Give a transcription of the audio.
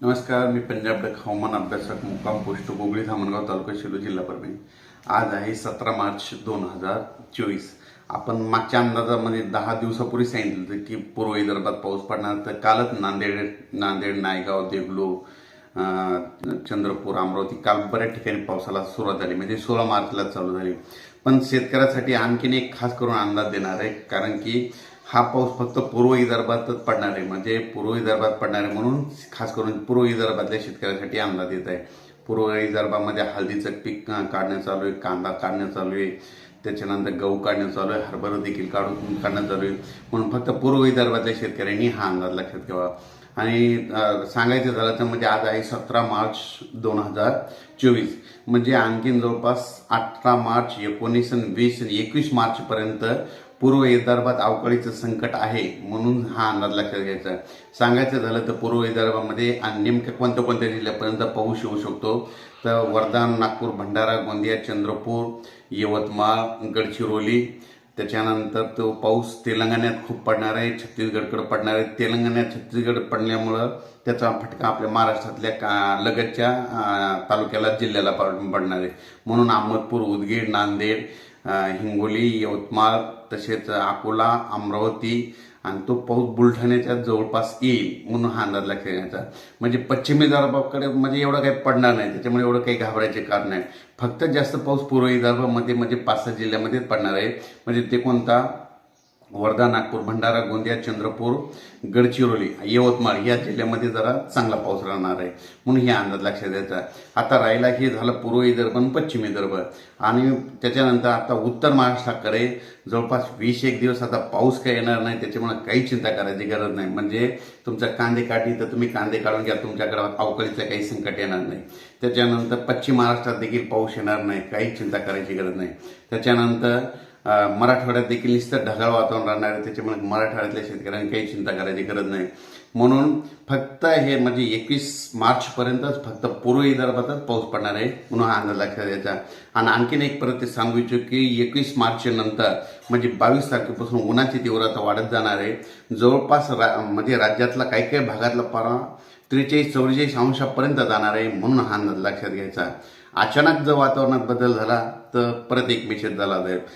नमस्कार, मी पंजाब डक हवामान अभ्यासक मुक्काम पोस्ट गोगळी धामणगाव तालुका शिलो जिल्हा परभणी. आज आहे 17 मार्च 2024. आपण मागच्या अंदाजामध्ये 10 दिवसापूर्वी सांगितलं होतं की पूर्व विदर्भात पाऊस पडणार. तर कालच नांदेड, नायगाव, देगलूर, चंद्रपूर, अमरावती काल बऱ्याच ठिकाणी पावसाला सुरुवात झाली, म्हणजे 16 मार्चला चालू झाली. पण शेतकऱ्यासाठी आणखीन एक खास करून अंदाज देणार आहे, कारण की हा पाऊस फक्त पूर्व विदर्भातच पडणार आहे. म्हणजे पूर्व विदर्भात पडणार आहे म्हणून खास करून पूर्व विदर्भातल्या शेतकऱ्यासाठी अंदाज येत आहे. पूर्व विदर्भामध्ये हळदीचं पीक काढणं चालू आहे, कांदा काढणं चालू आहे, त्याच्यानंतर गहू काढणं चालू आहे, हरभरा देखील काढणं चालू आहे. म्हणून फक्त पूर्व विदर्भातल्या शेतकऱ्यांनी हा अंदाज लक्षात ठेवा. आणि सांगायचं झालं तर म्हणजे आज आहे 17 मार्च 2024. म्हणजे आणखीन जवळपास 18 मार्च, 19 आणि 20 आणि 21 मार्चपर्यंत पूर्व विदर्भात अवकाळीचं संकट आहे, म्हणून हा अंदाज लक्षात घ्यायचा. सांगायचं झालं तर पूर्व विदर्भामध्ये नेमक्या कोणत्या जिल्ह्यापर्यंत पाऊस येऊ शकतो, तर वर्धा, नागपूर, भंडारा, गोंदिया, चंद्रपूर, यवतमाळ, गडचिरोली. त्याच्यानंतर तो पाऊस तेलंगणात खूप पडणार आहे, छत्तीसगडकडे पडणार आहे. तेलंगणात छत्तीसगड पडल्यामुळं त्याचा फटका आपल्या महाराष्ट्रातल्या लगतच्या तालुक्याला, जिल्ह्याला पडणार आहे. म्हणून अहमदपूर, उदगीर, नांदेड, हिंगोली, यवतमाळ, तसेच अकोला, अमरावती आणि तो पाऊस बुलढाण्याच्या जवळपास येईल, म्हणून हा अंदाज लक्षात घ्यायचा. म्हणजे पश्चिमी विदर्भाकडे म्हणजे एवढं काही पडणार नाही, त्याच्यामुळे एवढं काही घाबरायचे कारण नाही. फक्त जास्त पाऊस पूर्व विदर्भामध्ये म्हणजे 5-6 जिल्ह्यामध्येच पडणार आहे. म्हणजे ते कोणता? वर्धा, नागपूर, भंडारा, गोंदिया, चंद्रपूर, गडचिरोली, यवतमाळ या जिल्ह्यामध्ये जरा चांगला पाऊस राहणार आहे, म्हणून हे अंदाज लक्षात द्यायचा. आता राहिला हे झालं पूर्व विदर्भ आणि पश्चिम विदर्भ. आणि त्याच्यानंतर आता उत्तर महाराष्ट्राकडे जवळपास 20-21 दिवस आता पाऊस काही येणार नाही, त्याच्यामुळे काही चिंता करायची गरज नाही. म्हणजे तुमचा कांदे काढली तर तुम्ही कांदे काढून घ्या, तुमच्याकडे अवकाळीचं काही संकट येणार नाही. त्याच्यानंतर पश्चिम महाराष्ट्रात देखील पाऊस येणार नाही, काही चिंता करायची गरज नाही. त्याच्यानंतर मराठवाड्यात देखील नुसतं ढगाळ वातावरण राहणार आहे, त्याच्यामुळे मराठवाड्यातल्या शेतकऱ्यांनी काही चिंता करायची गरज नाही. म्हणून फक्त हे म्हणजे 21 मार्चपर्यंतच फक्त पूर्व विदर्भातच पाऊस पडणार आहे, म्हणून हा अंदाज लक्षात द्यायचा. आणि आणखीन एक परत ते सांगू इच्छितो की 21 मार्च नंतर म्हणजे 22 तारखेपासून उन्हाची तीव्रता वाढत जाणार आहे. जवळपास म्हणजे राज्यातला काही भागातला पारा 43-44 अंशापर्यंत जाणार आहे, म्हणून हा अंदाज लक्षात घ्यायचा. अचानक जर वातावरणात बदल झाला तर परत एक मेसेज झाला जाईल.